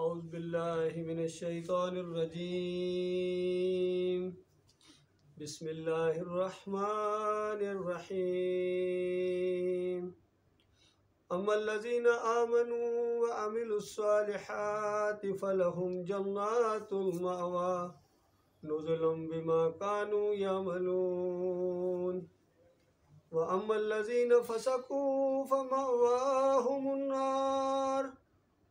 औज़ु बिल्लाहि मिनश शैतानिर रजीम। बिस्मिल्लाहिर रहमानिर रहीम। अम्मल्लज़ीना आमनू व अमिलुस्सालिहाति फलहुम जन्नातुल मअवा नुज़ुलुम बिमा कानू यअमलून। व अम्मल्लज़ीना फसकू फमअवाहुमुन नार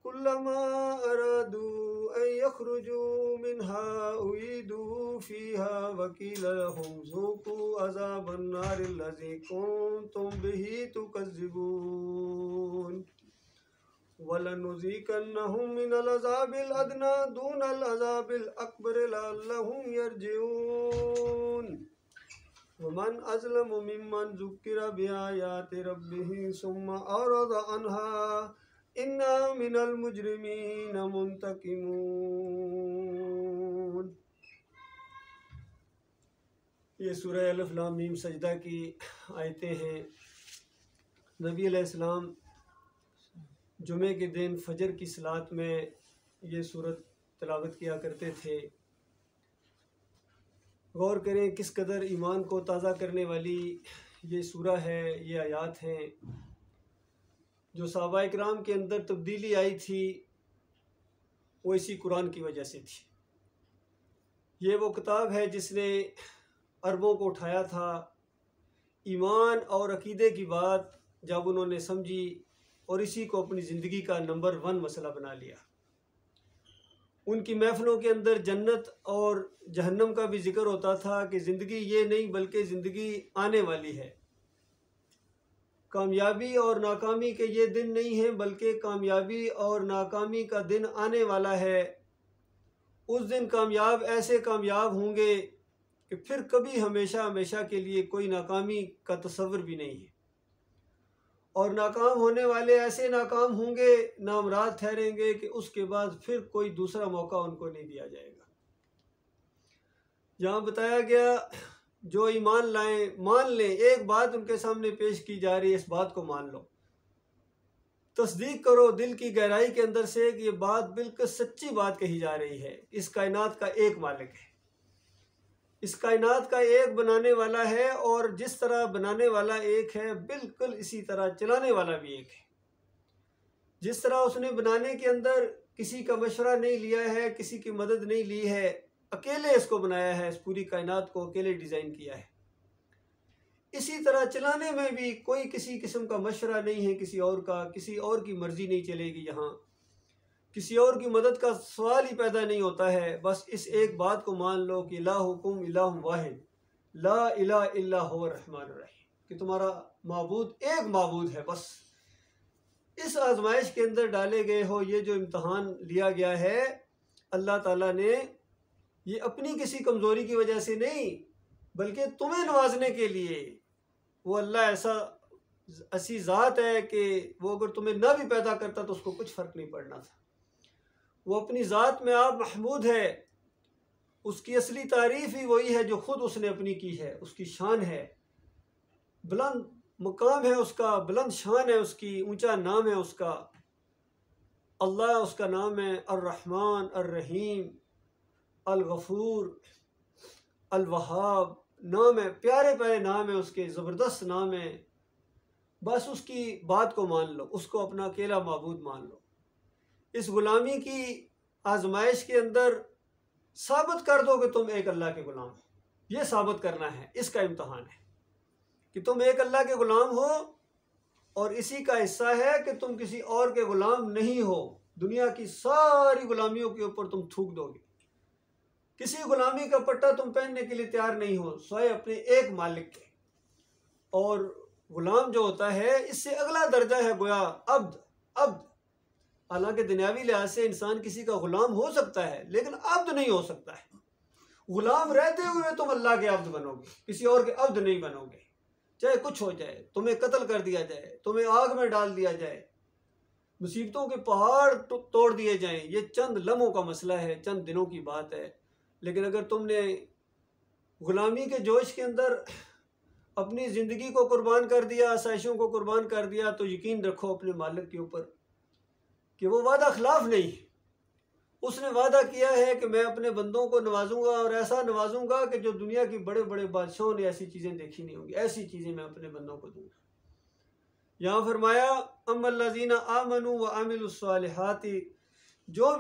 कुल्लमा अरादू अन यख़्रुजू मिन्हा उईदू फ़ीहा व क़ील लहुम ज़ूक़ू अज़ाबन नारिल्लज़ी कुन्तुम बिही तुकज़्ज़िबून। वलनुज़ीक़न्नहुम मिनल अज़ाबिल अदना दूनल अज़ाबिल अकबर लअल्लहुम यरजिऊन। वमन अज़लमु मिम्मन ज़ुक्किर बिआयाति रब्बिही सुम्मा अरज़ अन्हा इन्ना मिनल मुजरिमीन मुंतकिमून। ये सूरह अलिफ लाम मीम सजदा की आयतें हैं। नबी अलैहिस्सलाम जुमे के दिन फजर की सलात में ये सूरत तिलावत किया करते थे। गौर करें किस कदर ईमान को ताज़ा करने वाली ये सूरह है, ये आयात हैं। जो सहाबा इकराम के अंदर तब्दीली आई थी वो इसी कुरान की वजह से थी। ये वो किताब है जिसने अरबों को उठाया था। ईमान और अकीदे की बात जब उन्होंने समझी और इसी को अपनी ज़िंदगी का नंबर 1 मसला बना लिया। उनकी महफ़िलों के अंदर जन्नत और जहन्नम का भी ज़िक्र होता था कि ज़िंदगी ये नहीं बल्कि ज़िंदगी आने वाली है। कामयाबी और नाकामी के ये दिन नहीं हैं बल्कि कामयाबी और नाकामी का दिन आने वाला है। उस दिन कामयाब ऐसे कामयाब होंगे कि फिर कभी हमेशा हमेशा के लिए कोई नाकामी का तस्वर भी नहीं है। और नाकाम होने वाले ऐसे नाकाम होंगे, नामराद ठहरेंगे कि उसके बाद फिर कोई दूसरा मौका उनको नहीं दिया जाएगा। जहाँ बताया गया जो ईमान लाएं मान लें, एक बात उनके सामने पेश की जा रही है, इस बात को मान लो, तस्दीक करो दिल की गहराई के अंदर से कि ये बात बिल्कुल सच्ची बात कही जा रही है। इस कायनात का एक मालिक है, इस कायनात का एक बनाने वाला है और जिस तरह बनाने वाला एक है बिल्कुल इसी तरह चलाने वाला भी एक है। जिस तरह उसने बनाने के अंदर किसी का मशवरा नहीं लिया है, किसी की मदद नहीं ली है, अकेले इसको बनाया है, इस पूरी कायनात को अकेले डिज़ाइन किया है। इसी तरह चलाने में भी कोई किसी किस्म का मशवरा नहीं है किसी और का, किसी और की मर्जी नहीं चलेगी। यहाँ किसी और की मदद का सवाल ही पैदा नहीं होता है। बस इस एक बात को मान लो कि इलाहुकुम इलाहुम वाहिद ला इलाहा इल्ला हुवा रहमानुर रहीम, कि तुम्हारा माबूद एक माबूद है। बस इस आजमाइश के अंदर डाले गए हो, ये जो इम्तहान लिया गया है अल्लाह ताला ने, ये अपनी किसी कमज़ोरी की वजह से नहीं बल्कि तुम्हें नवाजने के लिए। वो अल्लाह ऐसी ज़ात है कि वो अगर तुम्हें ना भी पैदा करता तो उसको कुछ फ़र्क नहीं पड़ना था। वो अपनी ज़ात में आप महमूद है। उसकी असली तारीफ़ ही वही है जो ख़ुद उसने अपनी की है। उसकी शान है, बुलंद मुकाम है उसका, बुलंद शान है उसकी, ऊंचा नाम है उसका। अल्लाह उसका नाम है अर्रहमान अर्रहीम अल-गफ़ूर अल-वहाब नाम है, प्यारे प्यारे नाम है उसके, ज़बरदस्त नाम है। बस उसकी बात को मान लो, उसको अपना अकेला माबूद मान लो। इस गुलामी की आजमाइश के अंदर साबित कर दो कि तुम एक अल्लाह के गुलाम हो। ये साबित करना है, इसका इम्तहान है कि तुम एक अल्लाह के गुलाम हो और इसी का हिस्सा है कि तुम किसी और के गुलाम नहीं हो। दुनिया की सारी गुलामियों के ऊपर तुम थूक दोगे, किसी गुलामी का पट्टा तुम पहनने के लिए तैयार नहीं हो सिवाय अपने एक मालिक के। और गुलाम जो होता है इससे अगला दर्जा है गोया अब्द। अब्द हालांकि दुनियावी लिहाज से इंसान किसी का गुलाम हो सकता है लेकिन अब्द नहीं हो सकता है। गुलाम रहते हुए तुम अल्लाह के अब्द बनोगे, किसी और के अब्द नहीं बनोगे। चाहे कुछ हो जाए, तुम्हें कत्ल कर दिया जाए, तुम्हें आग में डाल दिया जाए, मुसीबतों के पहाड़ तोड़ दिए जाएं, ये चंद लम्हों का मसला है, चंद दिनों की बात है। लेकिन अगर तुमने गुलामी के जोश के अंदर अपनी ज़िंदगी को कुर्बान कर दिया, आसाइशों को कुर्बान कर दिया, तो यकीन रखो अपने मालिक के ऊपर कि वो वादा खिलाफ नहीं है। उसने वादा किया है कि मैं अपने बंदों को नवाजूंगा और ऐसा नवाजूंगा कि जो दुनिया की बड़े बड़े बादशाहों ने ऐसी चीज़ें देखी नहीं होंगी, ऐसी चीज़ें मैं अपने बंदों को दूंगा। यहाँ फरमाया अम्मल्लज़ीना आमनू व अमिलुस्सालिहाति, जो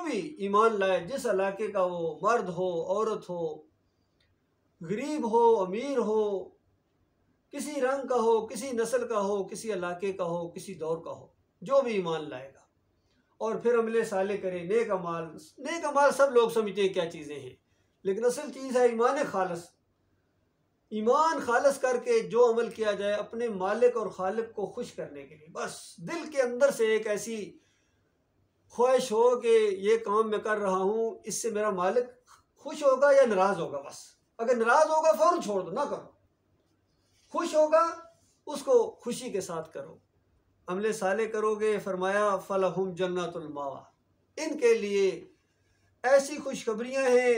भी ईमान लाए, जिस इलाके का वो मर्द हो, औरत हो, गरीब हो, अमीर हो, किसी रंग का हो, किसी नस्ल का हो, किसी इलाके का हो, किसी दौर का हो, जो भी ईमान लाएगा और फिर अमले साले करे, नेक अमाल सब लोग समझते हैं क्या चीज़ें हैं, लेकिन असल चीज़ है ईमान खालस। ईमान खालस करके जो अमल किया जाए अपने मालिक और खालिक को खुश करने के लिए, बस दिल के अंदर से एक ऐसी ख्वाहिश हो कि ये काम मैं कर रहा हूँ, इससे मेरा मालिक खुश होगा या नाराज़ होगा। बस अगर नाराज़ होगा फ़ौरन छोड़ दो, ना करो। खुश होगा उसको खुशी के साथ करो, अमले साले करोगे। फरमाया फलहुम जन्नतुल मावा, इनके लिए ऐसी खुशखबरियाँ हैं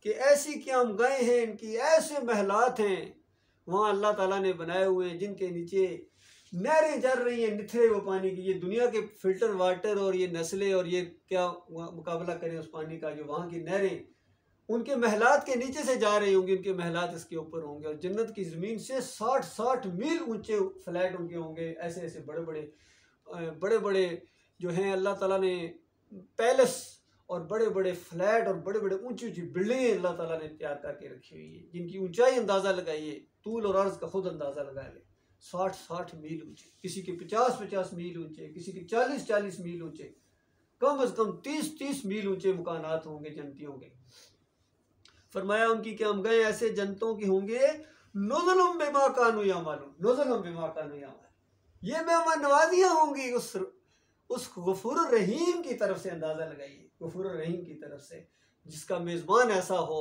कि ऐसी क़याम गाहें हैं, इनकी ऐसे महलात हैं वहाँ अल्लाह ताला ने बनाए हुए, जिनके नीचे नहरें चल रही हैं निथरे वो पानी की। ये दुनिया के फ़िल्टर वाटर और ये नस्लें और ये क्या मुकाबला करें उस पानी का। जो वहाँ की नहरें उनके महलात के नीचे से जा रही होंगी, उनके महलात इसके ऊपर होंगे, और जन्नत की ज़मीन से 60-60 मील ऊंचे फ्लैट उनके होंगे। ऐसे ऐसे बड़े बड़े जो हैं अल्लाह ताला ने पैलेस और बड़े बड़े फ्लैट और बड़े बड़े ऊंची ऊंची बिल्डिंगें अल्लाह ताला ने तैयार करके रखी हुई है, जिनकी ऊंचाई अंदाज़ा लगाइए, तूल और अर्ज़ का खुद अंदाज़ा लगा ले। 60-60 मील ऊंचे, किसी के 50-50 मील ऊंचे, किसी के 40-40 मील ऊंचे, कम अज़ कम 30-30 मील ऊंचे मकानात होंगे जन्नतियों के। फरमाया उनकी क़याम गाहें ऐसे जन्नतों की होंगे, नुज़ुलुम बिमा कानू यामलून, नुज़ुलुम बिमा कानू यामलून, ये मेहमान नवाजियाँ होंगी उस गफूर रहीम की तरफ से। अंदाज़ा लगाइए, गफूर रहीम की तरफ से, जिसका मेज़बान ऐसा हो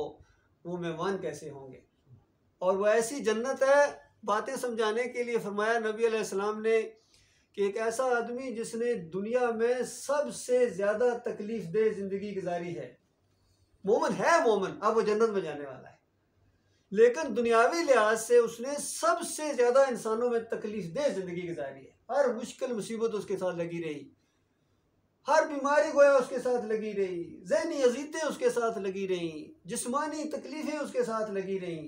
वो मेहमान कैसे होंगे। और वह ऐसी जन्नत है, बातें समझाने के लिए फरमाया नबी अलैहिस्सलाम ने कि एक ऐसा आदमी जिसने दुनिया में सबसे ज़्यादा तकलीफ़ दे ज़िंदगी गुजारी है, मोमिन है, मोमिन अब वो जन्नत में जाने वाला है, लेकिन दुनियावी लिहाज से उसने सबसे ज़्यादा इंसानों में तकलीफ दे ज़िंदगी गुजारी है। हर मुश्किल मुसीबत उसके साथ लगी रही, हर बीमारी गोया उसके साथ लगी रही, ज़हनी अज़ीतें उसके साथ लगी रही, जिस्मानी तकलीफ़ें उसके साथ लगी रही,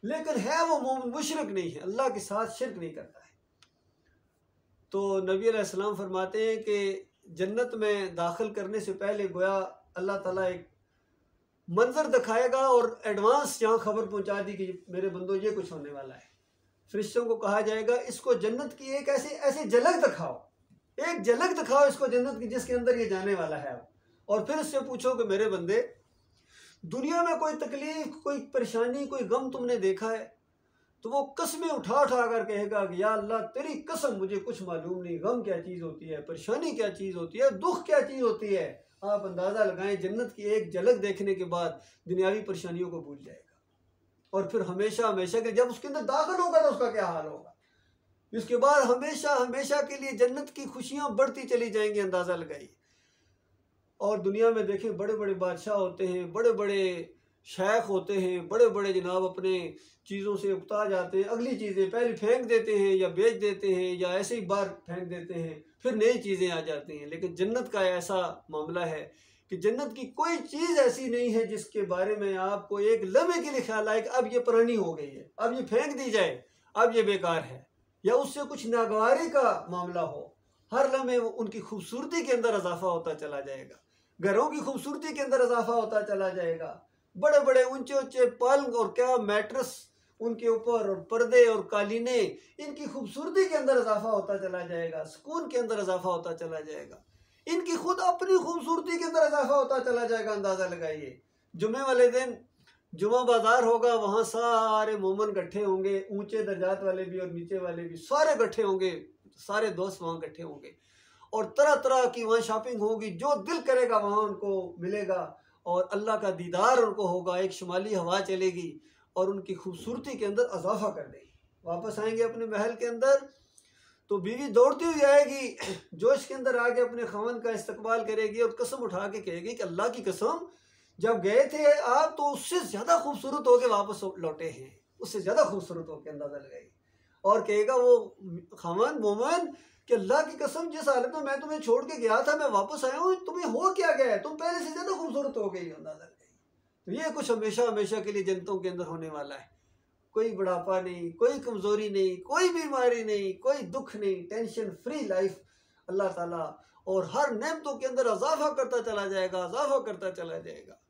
लेकिन है वो मोमिन, मुशरिक नहीं है, अल्लाह के साथ शिरक नहीं करता है। तो नबी अलैहिस्सलाम फरमाते हैं कि जन्नत में दाखिल करने से पहले गोया अल्लाह ताला एक मंजर दिखाएगा और एडवांस यहाँ खबर पहुँचा दी कि मेरे बंदो ये कुछ होने वाला है। फरिश्तों को कहा जाएगा इसको जन्नत की एक ऐसी झलक दिखाओ, एक झलक दिखाओ इसको जन्नत की जिसके अंदर ये जाने वाला है। और फिर इससे पूछो कि मेरे बंदे दुनिया में कोई तकलीफ, कोई परेशानी, कोई गम तुमने देखा है? तो वो कसमें उठा उठा कर कहेगा कि या अल्लाह तेरी कसम मुझे कुछ मालूम नहीं, गम क्या चीज़ होती है, परेशानी क्या चीज़ होती है, दुख क्या चीज़ होती है। आप अंदाज़ा लगाएं, जन्नत की एक झलक देखने के बाद दुनियावी परेशानियों को भूल जाएगा और फिर हमेशा हमेशा के जब उसके अंदर दाखिल होगा तो उसका क्या हाल होगा। इसके बाद हमेशा हमेशा के लिए जन्नत की खुशियाँ बढ़ती चली जाएंगी, अंदाज़ा लगाइए। और दुनिया में देखें बड़े बड़े बादशाह होते हैं, बड़े बड़े शेख होते हैं, बड़े बड़े जनाब अपने चीज़ों से उकता जाते हैं, अगली चीज़ें पहले फेंक देते हैं या बेच देते हैं या ऐसे ही बार फेंक देते हैं, फिर नई चीज़ें आ जाती हैं। लेकिन जन्नत का ऐसा मामला है कि जन्नत की कोई चीज़ ऐसी नहीं है जिसके बारे में आपको एक लम्हे के लिए ख्याल आए कि अब ये पुरानी हो गई है, अब ये फेंक दी जाए, अब ये बेकार है, या उससे कुछ नागवारी का मामला हो। हर लम्हे उनकी खूबसूरती के अंदर इजाफा होता चला जाएगा, घरों की खूबसूरती के अंदर इजाफा होता चला जाएगा, बड़े बड़े ऊंचे ऊंचे पलंग और क्या मैट्रेस उनके ऊपर और पर्दे और कालीने, इनकी खूबसूरती के अंदर इजाफा होता चला जाएगा, सुकून के अंदर इजाफा होता चला जाएगा, इनकी खुद अपनी खूबसूरती के अंदर इजाफा होता चला जाएगा। अंदाज़ा लगाइए, जुम्मे वाले दिन जुम्मा बाजार होगा, वहाँ सारे मोमन इकट्ठे होंगे, ऊंचे दर्जात वाले भी और नीचे वाले भी सारे इकट्ठे होंगे, सारे दोस्त वहाँ इकट्ठे होंगे और तरह तरह की वहाँ शॉपिंग होगी, जो दिल करेगा वहाँ उनको मिलेगा और अल्लाह का दीदार उनको होगा। एक शुमाली हवा चलेगी और उनकी खूबसूरती के अंदर इजाफा कर देगी। वापस आएंगे अपने महल के अंदर तो बीवी दौड़ती हुई आएगी, जोश के अंदर आके अपने खावन का इस्तकबाल करेगी और कसम उठा के कहेगी कि अल्लाह की कसम, जब गए थे आप तो उससे ज़्यादा खूबसूरत होके वापस लौटे हैं, उससे ज़्यादा खूबसूरत होके, अंदाज़ा लगाइए। और कहेगा वो खावन मोमन कि अल्लाह की कसम जिस हालत में मैं तुम्हें छोड़ के गया था मैं वापस आया हूँ, तुम्हें हो क्या गया है, तुम पहले से ज़्यादा खूबसूरत हो गई, अंदाजा लगाइए। तो ये कुछ हमेशा हमेशा के लिए जन्नतों के अंदर होने वाला है। कोई बुढ़ापा नहीं, कोई कमज़ोरी नहीं, कोई बीमारी नहीं, कोई दुख नहीं, टेंशन फ्री लाइफ अल्लाह ताला, और हर नेमतों के अंदर इजाफा करता चला जाएगा, इजाफा करता चला जाएगा।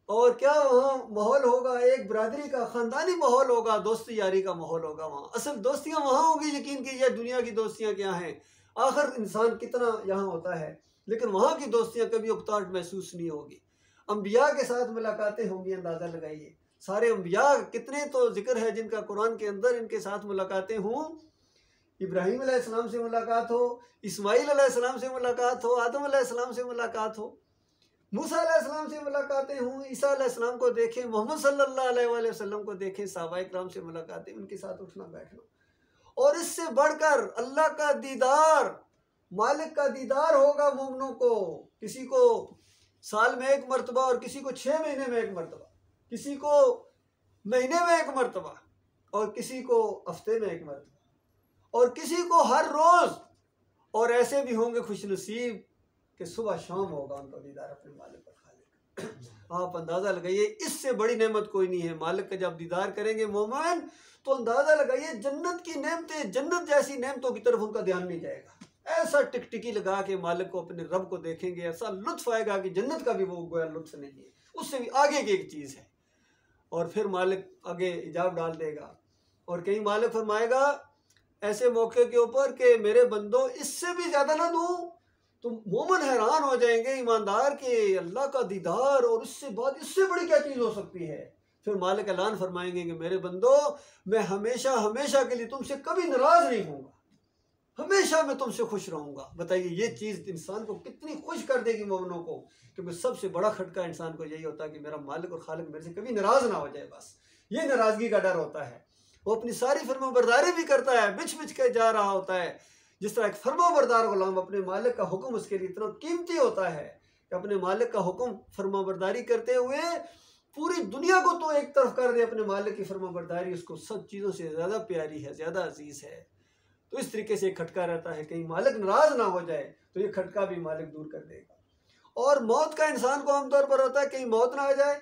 और क्या वहाँ माहौल होगा, एक बरादरी का ख़ानदानी माहौल होगा, दोस्ती यारी का माहौल होगा। वहाँ असल दोस्तियाँ वहाँ होगी, यकीन कीजिए दुनिया की दोस्तियाँ क्या हैं, आखिर इंसान कितना यहाँ होता है, लेकिन वहाँ की दोस्तियाँ कभी उकताहट महसूस नहीं होगी। अम्बिया के साथ मुलाकातें होंगी, अंदाज़ा लगाइए। सारे अम्बिया कितने तो जिक्र है जिनका कुरान के अंदर इनके साथ मुलाकातें हों। इब्राहीम अलैहिस्सलाम से मुलाकात हो, इस्माईल अलैहिस्सलाम से मुलाकात हो, आदम अलैहिस्सलाम से मुलाकात हो, मूसा अलैहिस्सलाम से मुलाकातें हों, ईसा अलैहिस्सलाम को देखें, मोहम्मद सल्लल्लाहु अलैहि वसल्लम को देखें, सहाबाए किराम से मुलाकातें, उनके साथ उठना बैठना। और इससे बढ़कर अल्लाह का दीदार, मालिक का दीदार होगा मोमिनों को। किसी को साल में एक मरतबा, और किसी को 6 महीने में एक मरतबा, किसी को महीने में एक मरतबा, और किसी को हफ्ते में एक मरतबा, और किसी को हर रोज़। और ऐसे भी होंगे खुशनसीब कि सुबह शाम होगा उनका दीदार अपने मालिक और खालिक। आप अंदाज़ा लगाइए, इससे बड़ी नेमत कोई नहीं है। मालिक का जब दीदार करेंगे मोमिन, तो अंदाज़ा लगाइए जन्नत की नेमतें, जन्नत जैसी नेमतों की तरफ उनका ध्यान नहीं जाएगा। ऐसा टिकटिकी लगा के मालिक को, अपने रब को देखेंगे, ऐसा लुत्फ आएगा कि जन्नत का भी वो गोया लुत्फ नहीं है, उससे भी आगे की एक चीज़ है। और फिर मालिक आगे इजाब डाल देगा, और कहीं मालिक फरमाएगा ऐसे मौके के ऊपर कि मेरे बंदो इससे भी ज़्यादा ना दूँ, तो मोमिन हैरान हो जाएंगे, ईमानदार के अल्लाह का दीदार, और उससे बाद इससे बड़ी क्या चीज़ हो सकती है। फिर मालिक ऐलान फरमाएंगे कि मेरे बंदो मैं हमेशा हमेशा के लिए तुमसे कभी नाराज़ नहीं होऊंगा, हमेशा मैं तुमसे खुश रहूंगा। बताइए ये चीज़ इंसान को कितनी खुश कर देगी मोमिनों को, क्योंकि सबसे बड़ा खटका इंसान को यही होता है कि मेरा मालिक और खालिक मेरे से कभी नाराज़ ना हो जाए। बस ये नाराज़गी का डर होता है। वो अपनी सारी फरमाबरदारी भी करता है, बिछ बिछ के जा रहा होता है। जिस तरह एक फरमाबरदार गुलाम, अपने मालिक का हुक्म उसके लिए इतना कीमती होता है कि अपने मालिक का हुक्म फरमाबरदारी करते हुए पूरी दुनिया को तो एक तरफ कर दे, अपने मालिक की फरमाबरदारी उसको सब चीज़ों से ज़्यादा प्यारी है, ज़्यादा अजीज़ है। तो इस तरीके से एक खटका रहता है, कहीं मालिक नाराज़ ना हो जाए तो ये खटका भी मालिक दूर कर देगा। और मौत का इंसान को आमतौर पर होता है कहीं मौत ना आ जाए,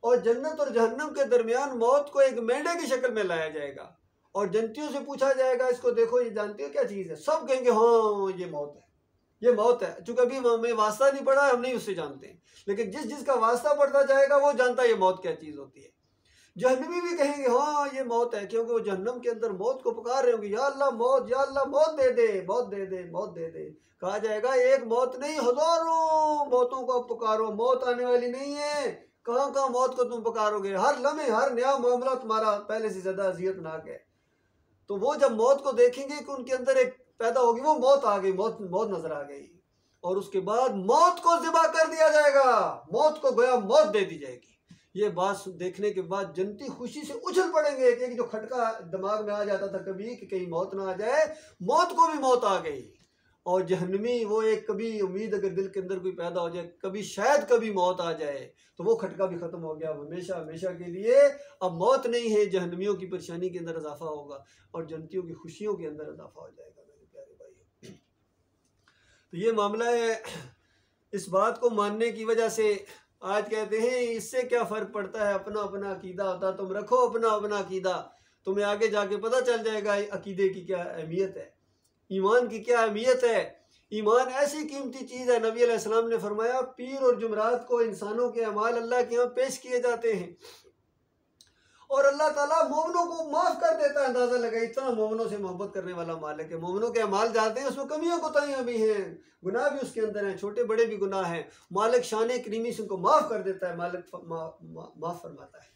और जन्नत और जहन्नम के दरमियान मौत को एक मेंढे की शक्ल में लाया जाएगा, और जन्नतियों से पूछा जाएगा इसको देखो ये जानते हो क्या चीज़ है, सब कहेंगे हाँ ये मौत है, ये मौत है। चूँकि अभी हमें वास्ता नहीं पड़ा है, हम नहीं उससे जानते, लेकिन जिस जिसका वास्ता पड़ता जाएगा वो जानता है ये मौत क्या चीज़ होती है। जहन्नमी भी कहेंगे हाँ ये मौत है, क्योंकि वो जहन्नम के अंदर मौत को पुकार रहे होंगे, या अल्लाह मौत, या अल्लाह मौत दे दे, मौत दे दे, मौत दे दे। कहा जाएगा एक मौत नहीं हजारों मौतों को पुकारो, मौत आने वाली नहीं है। कहाँ कहाँ मौत को तुम पुकारोगे, हर लम्हे हर नया मामला तुम्हारा पहले से ज़्यादा अजियतनाक है। तो वो जब मौत को देखेंगे कि उनके अंदर एक पैदा होगी, वो मौत आ गई, मौत मौत नजर आ गई, और उसके बाद मौत को ज़िबा कर दिया जाएगा, मौत को गोया मौत दे दी जाएगी। ये बात देखने के बाद जन्नती खुशी से उछल पड़ेंगे कि जो खटका दिमाग में आ जाता था कभी कि कहीं मौत ना आ जाए, मौत को भी मौत आ गई। और जहन्नमी वो एक कभी उम्मीद अगर दिल के अंदर कोई पैदा हो जाए, कभी शायद कभी मौत आ जाए, तो वो खटका भी ख़त्म हो गया हमेशा हमेशा के लिए। अब मौत नहीं है, जहन्नमियों की परेशानी के अंदर इजाफा होगा और जन्नतियों की खुशियों के अंदर इजाफा हो जाएगा। मेरे प्यारे भाई, तो ये मामला है। इस बात को मानने की वजह से आज कहते हैं इससे क्या फ़र्क पड़ता है, अपना अपना अकीदा होता, तुम रखो अपना अपना अकीदा, तुम्हें आगे जाके पता चल जाएगा अकीदे की क्या अहमियत है, ईमान की क्या अहमियत है। ईमान ऐसी कीमती चीज़ है, नबी अलैहिस्सलाम ने फरमाया पीर और जुमरात को इंसानों के अमाल अल्लाह के यहाँ पेश किए जाते हैं और अल्लाह ताला मोमिनों को माफ़ कर देता है। अंदाज़ा लगाए इतना मोमिनों से मोहब्बत करने वाला मालिक है। मोमिनों के अमाल जाते हैं, उसमें कमियाँ कोताहियाँ भी हैं, गुनाह भी उसके अंदर हैं, छोटे बड़े भी गुनाह हैं। मालिक शान करीमी से उनको माफ़ कर देता है, मालिक माफ़ फरमाता है।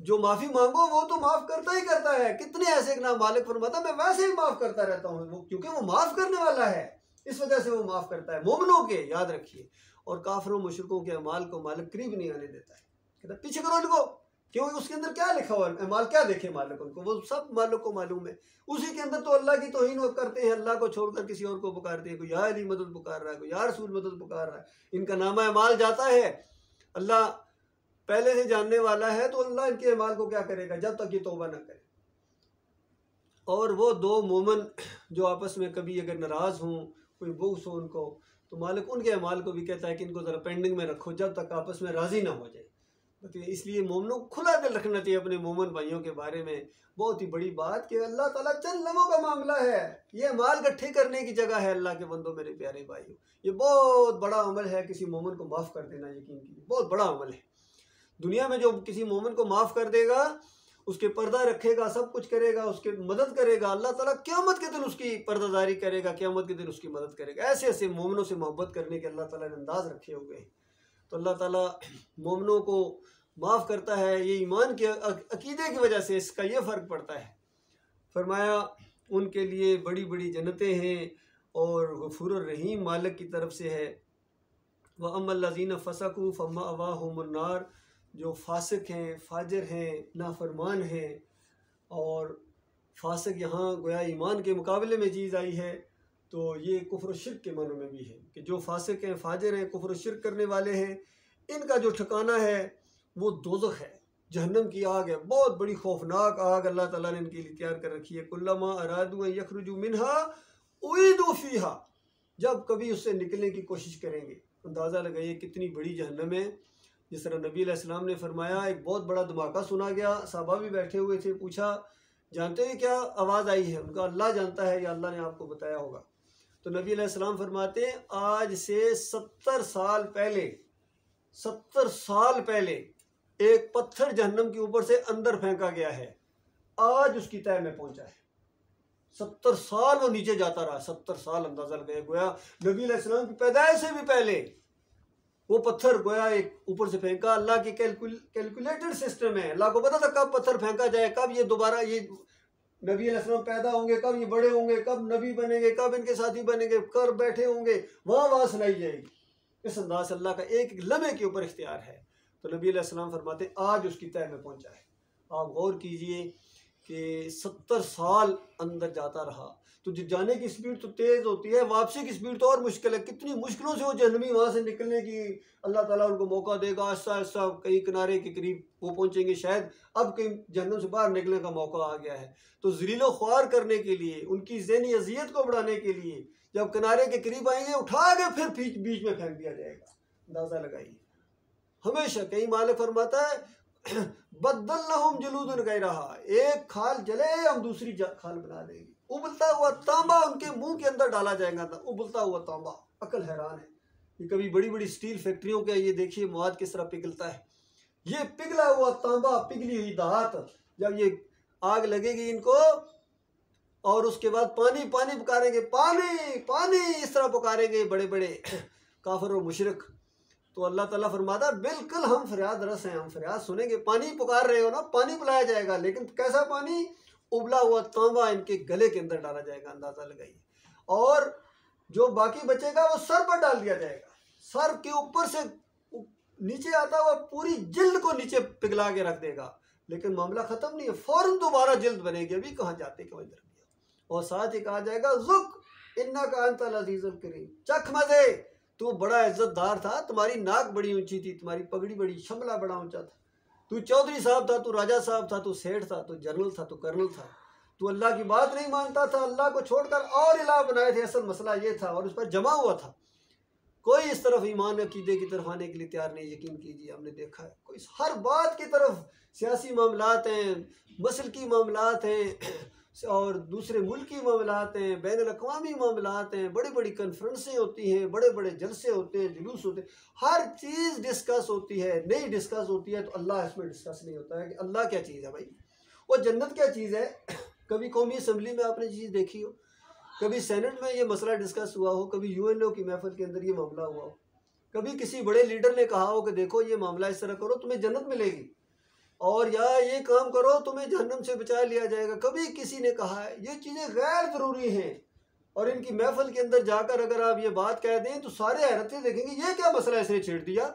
जो माफ़ी मांगो वो तो माफ़ करता ही करता है। कितने ऐसे ना मालिक फरमाता मैं वैसे ही माफ़ करता रहता हूँ, वो क्योंकि वो माफ़ करने वाला है, इस वजह से वो माफ़ करता है। मोमिनों के याद रखिए, और काफिरों मुशरिकों के अमाल को मालिक करीब नहीं आने देता है, कहता पीछे करो उनको, क्यों उसके अंदर क्या लिखा हुआ है, अमाल क्या देखे मालिक उनको, वो सब मालिक को मालूम है। उसी के अंदर तो अल्लाह की तौहीन वो करते हैं, अल्लाह को छोड़कर किसी और को पुकारते हैं, कोई या अली मदद पुकार रहा है, कोई या रसूल मदद पुकार रहा है। इनका नामा अमाल जाता है, अल्लाह पहले से जानने वाला है, तो अल्लाह इनके अमाल को क्या करेगा जब तक ये तौबा ना करे। और वो दो मोमन जो आपस में कभी अगर नाराज़ हों, कोई बुग़्ज़ हो उनको, तो मालिक उनके अमाल को भी कहता है कि इनको ज़रा पेंडिंग में रखो जब तक आपस में राज़ी ना हो जाए। तो इसलिए मोमनों को खुला दिल रखना चाहिए अपने मोमन भाइयों के बारे में। बहुत ही बड़ी बात कि अल्लाह ताला चंद लम्हों का मामला है, ये अमाल इकट्ठे करने की जगह है। अल्लाह के बंदों, मेरे प्यारे भाइयों, ये बहुत बड़ा अमल है किसी मोमन को माफ़ कर देना। यकीन कीजिए बहुत बड़ा अमल है। दुनिया में जो किसी मोमन को माफ़ कर देगा, उसके पर्दा रखेगा, सब कुछ करेगा, उसके मदद करेगा, अल्लाह ताला क़यामत के दिन उसकी पर्दादारी करेगा, क़यामत के दिन उसकी मदद करेगा। ऐसे ऐसे मोमनों से मोहब्बत करने के अल्लाह ताला ने अंदाज़ रखे हुए हैं। तो अल्लाह ताला मोमनों को माफ़ करता है, ये ईमान के अकीदे की वजह से इसका ये फ़र्क पड़ता है। फरमाया उनके लिए बड़ी बड़ी जन्नतें हैं और गफूर रहीम मालिक की तरफ से है। व अम्मल्लज़ीना फ़सक़ू फ़मअवाहुमुन्नार, जो फासिक हैं, फाजिर हैं, नाफरमान हैं। और फासिक यहाँ गोया ईमान के मुकाबले में चीज़ आई है, तो ये कुफ्र शिर्क के मानों में भी है कि जो फासिक हैं, फाजिर हैं, कुफ्र शिर्क करने वाले हैं, इनका जो ठिकाना है वो दोज़ख है, जहन्नम की आग है। बहुत बड़ी खौफनाक आग अल्लाह ताला ने इनके लिए तैयार कर रखी है। कुल्लमा अरादू अन यखरुजू मिन्हा उईदू फीहा, जब कभी उससे निकलने की कोशिश करेंगे। अंदाज़ा लगाइए कितनी बड़ी जहन्नम है। जिस तरह नबी अलैहिस्सलाम ने फरमाया, एक बहुत बड़ा धमाका सुना गया, सहाबा भी बैठे हुए थे, पूछा जानते हैं क्या आवाज़ आई है? उनका अल्लाह जानता है या अल्लाह ने आपको बताया होगा। तो नबी अलैहिस्सलाम फरमाते हैं आज से 70 साल पहले, 70 साल पहले एक पत्थर जहन्नम के ऊपर से अंदर फेंका गया है, आज उसकी तह में पहुंचा है। 70 साल वो नीचे जाता रहा, 70 साल अंदाजा लगाया। गोया नबी अलैहिस्सलाम की पैदाइश से भी पहले वो पत्थर गोया एक ऊपर से फेंका। अल्लाह की कैलकुलेटेड सिस्टम है। अल्लाह को पता था कब पत्थर फेंका जाए, कब ये दोबारा ये नबी अलैहिस्सलाम पैदा होंगे, कब ये बड़े होंगे, कब नबी बनेंगे, कब इनके साथी बनेंगे, कर बैठे होंगे, वहाँ सुनाई जाएगी। इस अंदाज से अल्लाह का एक एक लम्हे के ऊपर इख्तियार है। तो नबी अलैहिस्सलाम फरमाते आज उसकी तह में पहुंचा है। आप गौर कीजिए कि 70 साल अंदर जाता रहा। तो जाने की स्पीड तो तेज़ होती है, वापसी की स्पीड तो और मुश्किल है। कितनी मुश्किलों से वो जहन्नमी वहाँ से निकलने की अल्लाह ताला उनको मौका देगा। आहिस्ता आहिस्ता कहीं किनारे के करीब वो पहुँचेंगे, शायद अब कहीं जहन्नम से बाहर निकलने का मौका आ गया है। तो ज़लीलो ख्वार करने के लिए, उनकी ज़हनी अज़ियत को बढ़ाने के लिए जब किनारे के करीब आएंगे, उठा के फिर बीच में फेंक दिया जाएगा। अंदाज़ा लगाइए। हमेशा कहीं मालिक फरमाता है बद्दलनहुम जुलूदन गैरहा, एक खाल जले हम दूसरी खाल बना देंगे। उबलता हुआ तांबा उनके मुंह के अंदर डाला जाएगा, उबलता हुआ तांबा। अकल हैरान है। ये कभी बड़ी बड़ी स्टील फैक्ट्रियों के ये देखिए मवाद किस तरह पिघलता है। ये पिघला हुआ तांबा, पिघली हुई धात, जब ये आग लगेगी इनको और उसके बाद पानी पानी पुकारेंगे, पानी पानी इस तरह पुकारेंगे बड़े बड़े काफिर और मुशरिक। तो अल्लाह ताला फरमाता बिल्कुल हम फरियाद रस हैं, हम फरियाद सुनेंगे। पानी पुकार रहे हो ना, पानी पिलाया जाएगा, लेकिन कैसा पानी? उबला हुआ तांबा इनके गले के अंदर डाला जाएगा। अंदाजा लगाइए। और जो बाकी बचेगा वो सर पर डाल दिया जाएगा। सर के ऊपर से नीचे आता हुआ पूरी जिल्द को नीचे पिघला के रख देगा। लेकिन मामला खत्म नहीं है, फौरन दोबारा जिल्द बनेगी। अभी कहाँ जाते कहाँ इधर गया। और साथ ही कहा जाएगा ज़ुक इन्नका अंतल अज़ीज़ुल करीम, चख मजे, तू बड़ा इज्जतदार था, तुम्हारी नाक बड़ी ऊंची थी, तुम्हारी पगड़ी बड़ी, शमला बड़ा ऊंचा था, तू चौधरी साहब था, तू राजा साहब था, तू सेठ था, तू जनरल था, तू कर्नल था, तू अल्लाह की बात नहीं मानता था, अल्लाह को छोड़कर और इलाह बनाए थे। असल मसला ये था और उस पर जमा हुआ था। कोई इस तरफ ईमान अकीदे की तरफ आने के लिए तैयार नहीं। यकीन कीजिए हमने देखा है, कोई हर बात की तरफ, सियासी मामलात हैं, मसल की मामलात हैं और दूसरे मुल्की मामलात हैं, बैनुल अक़वामी मामलात हैं, बड़ी बड़ी कन्फ्रेंसें होती हैं, बड़े बड़े जलसे होते हैं, जुलूस होते हैं, हर चीज़ डिस्कस होती है, नहीं डिस्कस होती है। तो अल्लाह इसमें डिस्कस नहीं होता है कि अल्लाह क्या चीज़ है भाई, वो जन्नत क्या चीज़ है। कभी कौमी असम्बली में आपने चीज़ देखी हो, कभी सेनेट में ये मसला डिस्कस हुआ हो, कभी UNO की महफिल के अंदर ये मामला हुआ हो, कभी किसी बड़े लीडर ने कहा हो कि देखो ये मामला इस तरह करो तुम्हें जन्नत मिलेगी, और या ये काम करो तुम्हें जहन्नम से बचा लिया जाएगा। कभी किसी ने कहा है ये चीज़ें गैर ज़रूरी हैं, और इनकी महफिल के अंदर जाकर अगर आप ये बात कह दें तो सारे हैरत से देखेंगे ये क्या मसला इसने छेड़ दिया,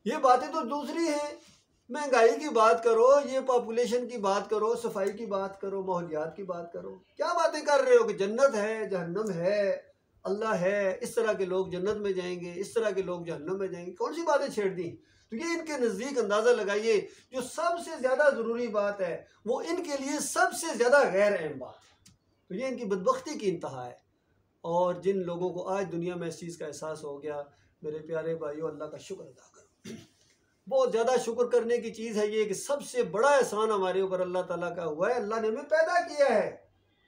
ये बातें तो दूसरी हैं। महंगाई की बात करो, ये पॉपुलेशन की बात करो, सफाई की बात करो, माहौलियात की बात करो, क्या बातें कर रहे हो कि जन्नत है, जहन्नम है, अल्लाह है, इस तरह के लोग जन्नत में जाएंगे, इस तरह के लोग जहन्नम में जाएंगे, कौन सी बातें छेड़ दी। तो ये इनके नज़दीक अंदाज़ा लगाइए जो सबसे ज़्यादा ज़रूरी बात है वो इनके लिए सबसे ज़्यादा गैर अहम बात है। तो ये इनकी बदबख्ती की इंतहा है। और जिन लोगों को आज दुनिया में इस चीज़ का एहसास हो गया, मेरे प्यारे भाइयों, अल्लाह का शुक्र अदा करो। बहुत ज़्यादा शुक्र करने की चीज़ है ये कि सबसे बड़ा एहसान हमारे ऊपर अल्लाह ताला का हुआ है। अल्लाह ने हमें पैदा किया है।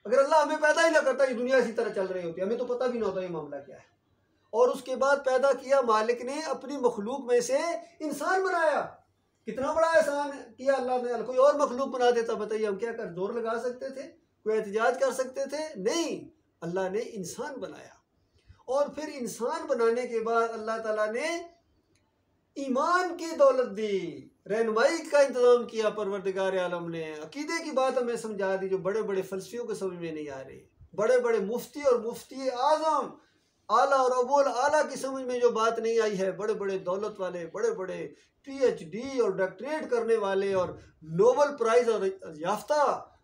अगर अल्लाह हमें पैदा ही ना करता, ये दुनिया इसी तरह चल रही होती, हमें तो पता भी ना होता ये मामला क्या है। और उसके बाद पैदा किया, मालिक ने अपनी मखलूक में से इंसान बनाया। कितना बड़ा एहसान किया अल्लाह ने। कोई और मखलूक बना देता, बताइए हम क्या कर, जोर लगा सकते थे, कोई एहतजाज कर सकते थे? नहीं, अल्लाह ने इंसान बनाया। और फिर इंसान बनाने के बाद अल्लाह ताला ने ईमान की दौलत दी, रहनुमाई का इंतजाम किया परवरदिगार आलम ने, अकीदे की बात हमें समझा दी जो बड़े बड़े फलसफियों को समझ में नहीं आ रही। बड़े बड़े मुफ्ती और मुफ्ती आजम, आला और अबुल आला की समझ में जो बात नहीं आई है, बड़े बड़े दौलत वाले, बड़े बड़े PhD और डॉक्टरेट करने वाले और नोबल प्राइज और याफ्ता,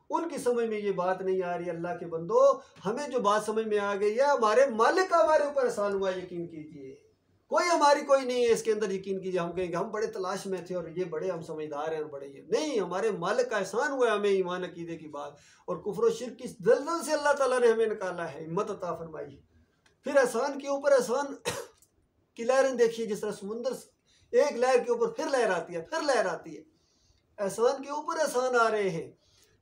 उनकी समझ में ये बात नहीं आ रही। अल्लाह के बंदो, हमें जो बात समझ में आ गई है, हमारे मालिक का हमारे ऊपर एहसान हुआ, यकीन कीजिए। कोई हमारी कोई नहीं है इसके अंदर, यकीन कीजिए। हम कहेंगे हम बड़े तलाश में थे और ये बड़े हम समझदार हैं और बड़े ये नहीं, हमारे मालिक का एहसान हुआ है हमें ईमान अकीदे की बात और कुफ्र शिर्क की दलदल से अल्लाह ताला ने हमें निकाला है, हिम्मत अता फरमाई। फिर एहसान के ऊपर एहसान की लहरें देखिए, जिस तरह समुंदर एक लहर के ऊपर फिर लहर आती है, फिर लहर आती है। एहसान के ऊपर एहसान आ रहे हैं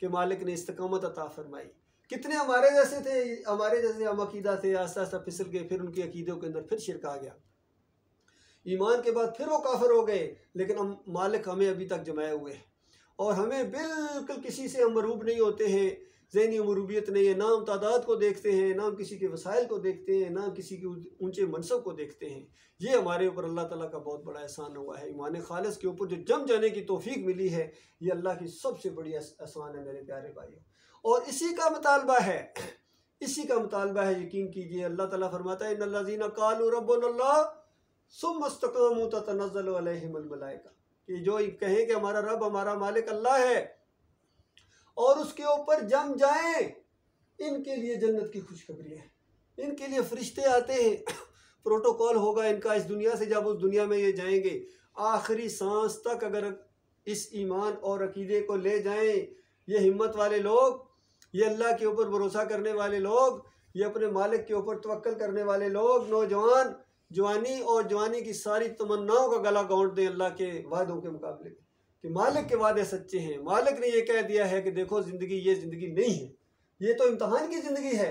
कि मालिक ने इस्तकामत अता फरमाई। कितने हमारे जैसे थे, हमारे जैसे हम अकीदा थे, आस्ता आस्ता फिसल गए, फिर उनके अकीदों के अंदर फिर शिरक आ गया। ईमान के बाद फिर वो काफिर हो गए, लेकिन हम मालिक हमें अभी तक जमाए हुए हैं और हमें बिल्कुल किसी से हम मरूब नहीं होते हैं। ज़हनी मरूबियत नहीं है, ना हम तादाद को देखते हैं, ना हम किसी के वसाइल को देखते हैं, ना किसी के ऊंचे मनसब को देखते हैं। ये हमारे ऊपर अल्लाह ताला का बहुत बड़ा एहसान हुआ है। ईमान खालिस के ऊपर जो जम जाने की तौफीक मिली है, ये अल्लाह की सबसे बड़ी एहसान है मेरे प्यारे भाइयों। और इसी का मुतालबा है, इसी का मुतालबा है, यकीन कीजिए। अल्लाह ताला फरमाता है इन्नल्लज़ीना क़ालू रब्बुनल्लाह सुम्मा इस्तक़ामू ततनज़्ज़लु अलैहिमुल मलाइका, कि जो कहें कि हमारा रब, हमारा मालिक अल्लाह है और उसके ऊपर जम जाएं, इनके लिए जन्नत की खुशखबरी है, इनके लिए फरिश्ते आते हैं, प्रोटोकॉल होगा इनका इस दुनिया से। जब उस दुनिया में ये जाएंगे, आखिरी सांस तक अगर इस ईमान और अकीदे को ले जाएं, ये हिम्मत वाले लोग, ये अल्लाह के ऊपर भरोसा करने वाले लोग, ये अपने मालिक के ऊपर तवक्कल करने वाले लोग, नौजवान जवानी और जवानी की सारी तमन्नाओं का गला गांठ दें अल्लाह के वादों के मुकाबले कि मालिक के वादे सच्चे हैं। मालिक ने ये कह दिया है कि देखो ज़िंदगी ये ज़िंदगी नहीं है, ये तो इम्तहान की ज़िंदगी है।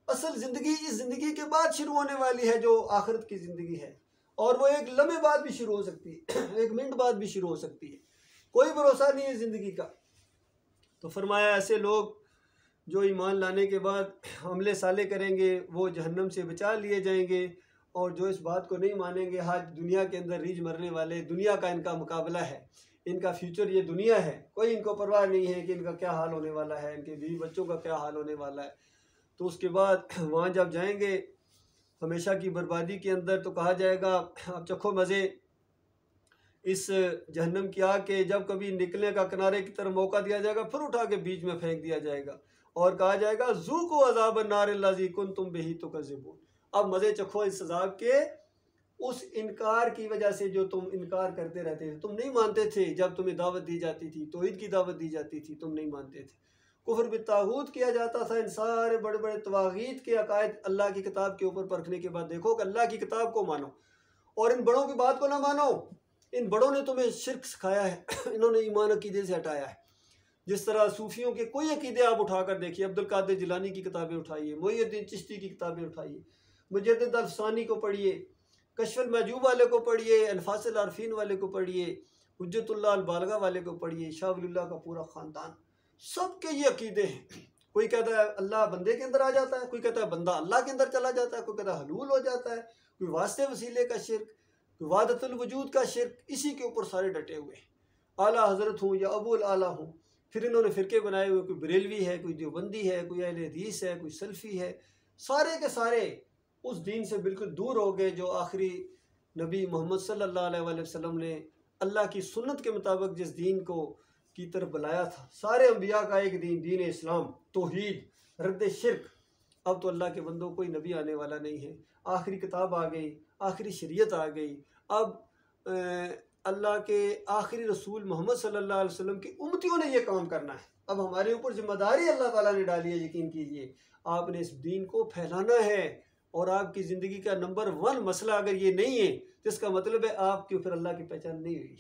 असल ज़िंदगी इस ज़िंदगी के बाद शुरू होने वाली है, जो आखिरत की ज़िंदगी है, और वो एक लम्हे बाद भी शुरू हो सकती है, एक मिनट बाद भी शुरू हो सकती है, कोई भरोसा नहीं है ज़िंदगी का। तो फरमाया ऐसे लोग जो ईमान लाने के बाद हमले साले करेंगे, वो जहन्नम से बचा लिए जाएंगे। और जो इस बात को नहीं मानेंगे, आज दुनिया के अंदर रीझ मरने वाले, दुनिया का इनका मुकाबला है, इनका फ्यूचर ये दुनिया है, कोई इनको परवाह नहीं है कि इनका क्या हाल होने वाला है, इनके बीवी बच्चों का क्या हाल होने वाला है। तो उसके बाद वहाँ जब जाएंगे हमेशा की बर्बादी के अंदर, तो कहा जाएगा अब चखो मज़े इस जहन्नम की आग के। जब कभी निकलने का किनारे की तरफ मौका दिया जाएगा, फिर उठा के बीच में फेंक दिया जाएगा और कहा जाएगा ज़ूक़ू अज़ाब अन्नार लज़ी कुन्तुम बिही तुकज़्ज़िबून, अब मज़े चखो इस अज़ाब के, उस इनकार की वजह से जो तुम इनकार करते रहते थे, तुम नहीं मानते थे। जब तुम्हें दावत दी जाती थी, तौहीद की दावत दी जाती थी, तुम नहीं मानते थे। कुफ्र बित्तागूत किया जाता था। इन सारे बड़े बड़े तवागीत के अकायद अल्लाह की किताब के ऊपर परखने के बाद देखो कि अल्लाह की किताब को मानो और इन बड़ों की बात को ना मानो। इन बड़ों ने तुम्हें शिर्क सिखाया है, इन्होंने ईमान अकीदे से हटाया है। जिस तरह सूफियों के कोई अकीदे आप उठाकर देखिए, अब्दुल कादिर जिलानी की किताबें उठाइए, मोइनुद्दीन चिश्ती की किताबें उठाइए, मुजद्दिद अल-फ़सानी को पढ़िए, कश्फ़ुल महजूब वाले को पढ़िए, अनफासिल आरफीन वाले को पढ़िए, हुज्जतुल्लाह अल-बालिग़ा वाले को पढ़िए, शाह वलीउल्लाह का पूरा ख़ानदान, सबके ये अकीदे हैं। कोई कहता है अल्लाह बंदे के अंदर आ जाता है, कोई कहता है बंदा अल्लाह के अंदर चला जाता है, कोई कहता है हलूल हो जाता है, कोई वास्ते वसीले का शिर्क, कोई वादतुल वजूद का शिर्क। इसी के ऊपर सारे डटे हुए हैं। आला हज़रत हूँ या अबुल आला हूँ। फिर इन्होंने फ़िरके बनाए हुए, कोई बरेलवी है, कोई देवबंदी है, कोई अहले हदीस है, कोई सल्फ़ी है। सारे के सारे उस दीन से बिल्कुल दूर हो गए जो आखिरी नबी मोहम्मद सल्लल्लाहु अलैहि वसल्लम ने अल्लाह की सुन्नत के मुताबिक जिस दीन को की तरफ बुलाया था। सारे अम्बिया का एक दीन, दीन इस्लाम, तौहीद, रद्द शिर्क। अब तो अल्लाह के बंदों कोई नबी आने वाला नहीं है। आखिरी किताब आ गई, आखिरी शरीयत आ गई। अब अल्लाह के आखिरी रसूल मोहम्मद सल्लल्लाहु अलैहि वसल्लम की उम्मतियों ने ये काम करना है। अब हमारे ऊपर जिम्मेदारी अल्लाह ताला ने डाली है। यकीन कीजिए, आपने इस दीन को फैलाना है और आपकी ज़िंदगी का नंबर 1 मसला अगर ये नहीं है तो इसका मतलब है आपके ऊपर अल्लाह की पहचान नहीं हुई।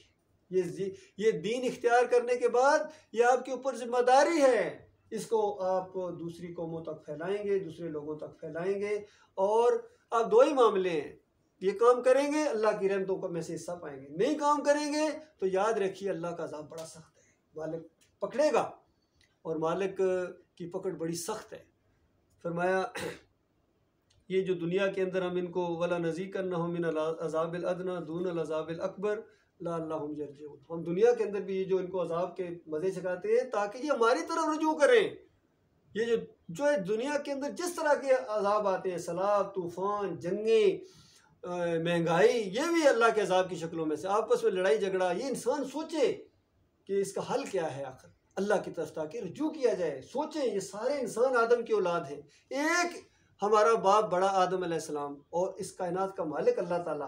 ये दीन इख्तियार करने के बाद ये आपके ऊपर जिम्मेदारी है। इसको आप दूसरी कौमों तक फैलाएंगे, दूसरे लोगों तक फैलाएंगे। और अब दो ही मामले हैं, ये काम करेंगे अल्लाह की रहमतों का में से हिस्सा पाएंगे, नहीं काम करेंगे तो याद रखिए अल्लाह का अज़ाब बड़ा सख्त है। मालिक पकड़ेगा और मालिक की पकड़ बड़ी सख्त है। फरमाया ये जो दुनिया के अंदर हम इनको वला नज़ीकन्नहुम मिनल अज़ाबिल अदना दूनल अज़ाबिल अकबर लअल्लहुम यरजिऊन, हम दुनिया के अंदर भी ये जो इनको अज़ाब के मज़े चखाते हैं ताकि ये हमारी तरफ रुजू करें। ये जो है दुनिया के अंदर जिस तरह के अज़ाब आते हैं, सैलाब, तूफ़ान, जंगें, महंगाई, ये भी अल्लाह के अज़ाब की शक्लों में से। आपस में लड़ाई झगड़ा, ये इंसान सोचे कि इसका हल क्या है, आखिर अल्लाह की तरफ ताकि रुजू किया जाए। सोचें, ये सारे इंसान आदम की औलाद हैं। एक हमारा बाप बड़ा आदम अलैहिस्सलाम और इस कायनात का मालिक अल्लाह ताला,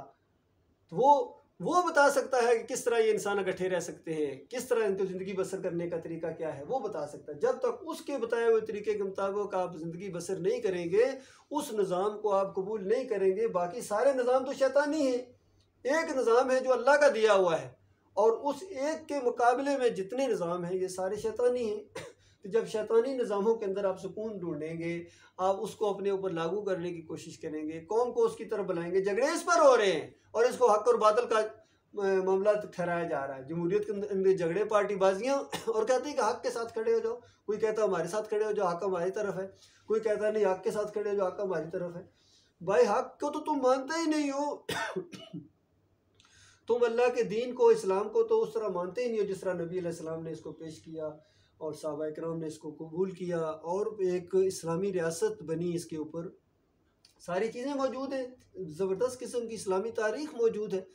तो वो बता सकता है कि किस तरह ये इंसान इकट्ठे रह सकते हैं, किस तरह इनको ज़िंदगी बसर करने का तरीका क्या है, वो बता सकता है। जब तक उसके बताए हुए तरीके के मुताबिक आप ज़िंदगी बसर नहीं करेंगे, उस निज़ाम को आप कबूल नहीं करेंगे, बाकी सारे निज़ाम तो शैतानी है। एक निज़ाम है जो अल्लाह का दिया हुआ है और उस एक के मुकाबले में जितने निज़ाम हैं ये सारे शैतानी हैं। तो जब शैतानी निज़ामों के अंदर आप सुकून ढूंढेंगे, आप उसको अपने ऊपर लागू करने की कोशिश करेंगे, कौम को उसकी तरफ बुलाएंगे। झगड़े इस पर हो रहे हैं और इसको हक और बातिल का मामला ठहराया जा रहा है। जमहूरियत के अंदर झगड़े, पार्टीबाजियाँ, और कहते हैं कि हक के साथ खड़े हो जाओ। कोई कहता है हमारे साथ खड़े हो जाओ, हक हमारी तरफ है। कोई कहता है नहीं, हक के साथ खड़े हो जाओ, हक हमारी तरफ है। भाई हक को तो तुम मानते ही नहीं हो। तुम अल्लाह के दीन को, इस्लाम को तो उस तरह मानते ही नहीं हो जिस तरह नबी अलैहिस्सलाम ने इसको पेश किया और सहाबा इकराम ने इसको कबूल किया और एक इस्लामी रियासत बनी। इसके ऊपर सारी चीज़ें मौजूद हैं, ज़बरदस्त किस्म की इस्लामी तारीख़ मौजूद है,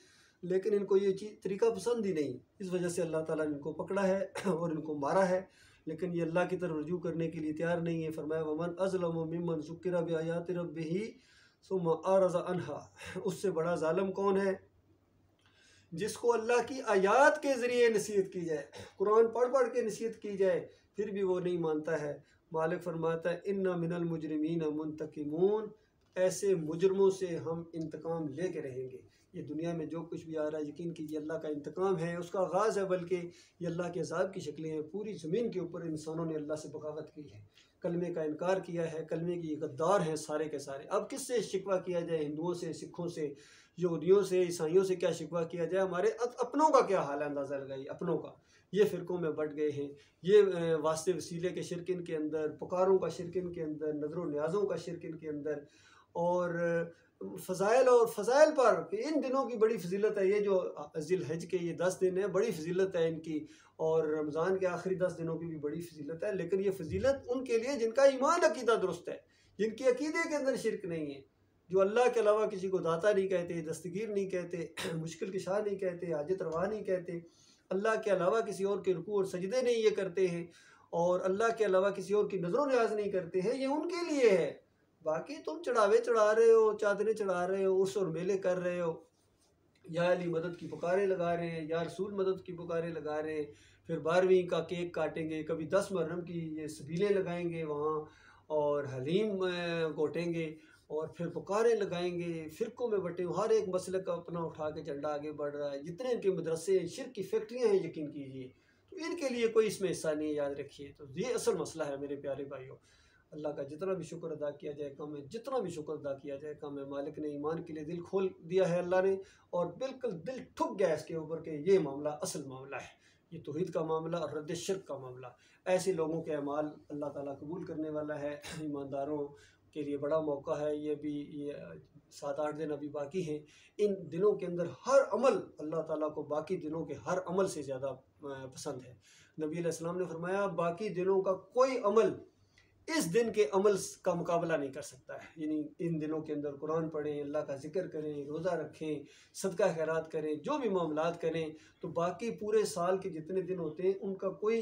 लेकिन इनको ये तरीका पसंद ही नहीं। इस वजह से अल्लाह ताला ने इनको पकड़ा है और इनको मारा है, लेकिन ये अल्लाह की तरफ रुजू करने के लिए तैयार नहीं है। फरमाया वमन अज़लमु मिम्मन ज़ुक्किरा बिआयाति रब्बिही सुम्मा अरज़ा अन्हा, उससे बड़ा जालिम कौन है जिसको अल्लाह की आयात के ज़रिए नसीहत की जाए, कुरान पढ़ पढ़ के नसीहत की जाए, फिर भी वो नहीं मानता है। मालिक फरमाता है इन्ना मिनल मुजरिमीन मुंतकिमून, ऐसे मुजरमों से हम इंतकाम लेके रहेंगे। ये दुनिया में जो कुछ भी आ रहा है यकीन कीजिए अल्लाह का इंतकाम है, उसका आगाज़ है, बल्कि ये अल्लाह के अज़ाब की शक्लें हैं। पूरी ज़मीन के ऊपर इंसानों ने अल्लाह से बगावत की है, कलमे का इनकार किया है, कलमे की गद्दार हैं सारे के सारे। अब किससे शिकवा किया जाए? हिंदुओं से, सिखों से, यहूदियों से, ईसाइयों से क्या शिकवा किया जाए? हमारे अपनों का क्या हाल है, अंदाज़ा लगाइए। अपनों का ये फ़िरक़ों में बट गए हैं, ये वास्ते वसीले के शिरक इनके अंदर, पुकारों का शिरक इनके अंदर, नज़र व न्याज़ों का शिरक इनके अंदर, और फ़ज़ाइल और फ़ज़ाइल पर कि इन दिनों की बड़ी फजीलत है। ये जो ज़िलहज के ये 10 दिन है, बड़ी फजीलत है इनकी, और रमज़ान के आखिरी 10 दिनों की भी बड़ी फजीलत है। लेकिन ये फजीलत उनके लिए जिनका ईमान अकीदा दुरुस्त है, जिनके अकीदे के अंदर शिरक नहीं है, जो अल्लाह के अलावा किसी को दाता नहीं कहते, दस्तगीर नहीं कहते, मुश्किल कुशा नहीं कहते, हाजत रवा नहीं कहते, अल्लाह के अलावा किसी और के रुकू और सजदे नहीं ये करते हैं, और अल्लाह के अलावा किसी और की नज़र न्याज नहीं करते हैं, ये उनके लिए है। बाकी तुम चढ़ावे चढ़ा रहे हो, चादरें चढ़ा रहे हो, उर्स और मेले कर रहे हो, या अली मदद की पुकारें लगा रहे हैं, या रसूल मदद की पुकारें लगा रहे हैं, फिर 12वीं का केक काटेंगे, कभी 10 मुहर्रम की ये सबीलें लगाएंगे वहाँ, और हलीम गोटेंगे, और फिर पुकारें लगाएंगे, फ़िरक़ों में बटे, हर एक मसले का अपना उठा के झंडा आगे बढ़ रहा है। जितने इनके मदरसे, शिरक की फैक्ट्रियाँ हैं, यकीन कीजिए, तो इनके लिए कोई इसमें हिस्सा नहीं है, याद रखिए। तो ये असल मसला है मेरे प्यारे भाइयों। अल्लाह का जितना भी शुक्र अदा किया जाए कम है, जितना भी शुक्र अदा किया जाए कम है। मालिक ने ईमान के लिए दिल खोल दिया है अल्लाह ने, और बिल्कुल दिल ठुक गया इसके ऊपर के ये मामला असल मामला है, ये तौहीद का मामला और रद्द शिर्क का मामला। ऐसे लोगों के अमाल अल्लाह ताला कबूल करने वाला है। ईमानदारों के लिए बड़ा मौका है। ये 7-8 दिन अभी बाकी हैं। इन दिनों के अंदर हर अमल अल्लाह ताला को बाकी दिनों के हर अमल से ज़्यादा पसंद है। नबी अलैहिस्सलाम ने फरमाया बाकी दिनों का कोई अमल इस दिन के अमल का मुकाबला नहीं कर सकता है। यानी इन दिनों के अंदर कुरान पढ़ें, अल्लाह का जिक्र करें, रोज़ा रखें, सदका खैरात करें, जो भी मामलात करें, तो बाकी पूरे साल के जितने दिन होते हैं उनका कोई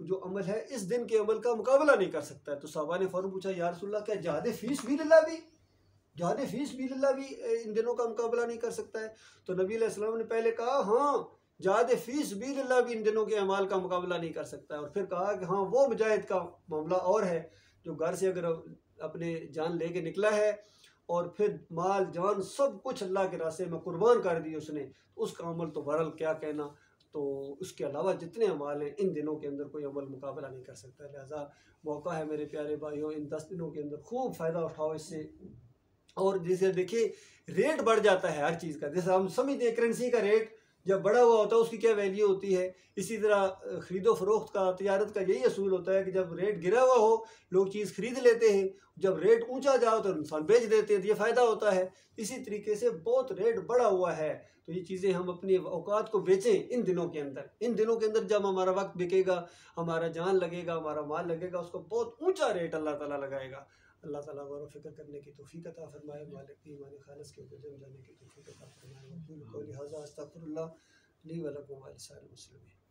जो अमल है इस दिन के अमल का मुकाबला नहीं कर सकता है। तो सहाबा ने फ़ौरन पूछा या रसूलल्लाह क्या जिहाद फ़ी सबीलिल्लाह भी जाने फीस बिल्लाह भी इन दिनों का मुकाबला नहीं कर सकता है। तो नबी अलैहिस्सलाम ने पहले कहा हाँ जादे फीस बिल्लाह भी इन दिनों के अमाल का मुकाबला नहीं कर सकता है, और फिर कहा कि हाँ वो मुजाहिद का मामला और है जो घर से अगर अपने जान ले के निकला है और फिर माल जान सब कुछ अल्लाह के रास्ते में कुर्बान कर दी उसने, उसका अमल तो बहरहाल क्या कहना। तो उसके अलावा जितने अमाल हैं इन दिनों के अंदर कोई अमल मुकाबला नहीं कर सकता। लिहाजा मौका है मेरे प्यारे भाइयों, इन 10 दिनों के अंदर खूब फ़ायदा उठाओ इससे। और जैसे देखिए रेट बढ़ जाता है हर चीज़ का, जैसे हम समझते हैं करेंसी का रेट जब बढ़ा हुआ होता है उसकी क्या वैल्यू होती है, इसी तरह ख़रीदो फरोख्त का तिजारत का यही असूल होता है कि जब रेट गिरा हुआ हो लोग चीज़ खरीद लेते हैं, जब रेट ऊंचा जाओ तो इंसान बेच देते हैं, तो ये फ़ायदा होता है। इसी तरीके से बहुत रेट बढ़ा हुआ है तो ये चीज़ें हम अपनी औकात को बेचें इन दिनों के अंदर। इन दिनों के अंदर जब हमारा वक्त बिकेगा, हमारा जान लगेगा, हमारा माल लगेगा, उसको बहुत ऊँचा रेट अल्लाह ताला लगाएगा। अल्लाह ताला गौर व फिक्र करने की तौफीक अता फरमाए, मालिक की ईमान खालिस के ऊपर जम जाने की तौफीक अता फरमाए। लिहाजा अस्तगफिरुल्लाह ली व लकुम व लिसाइरिल मुस्लिमीन।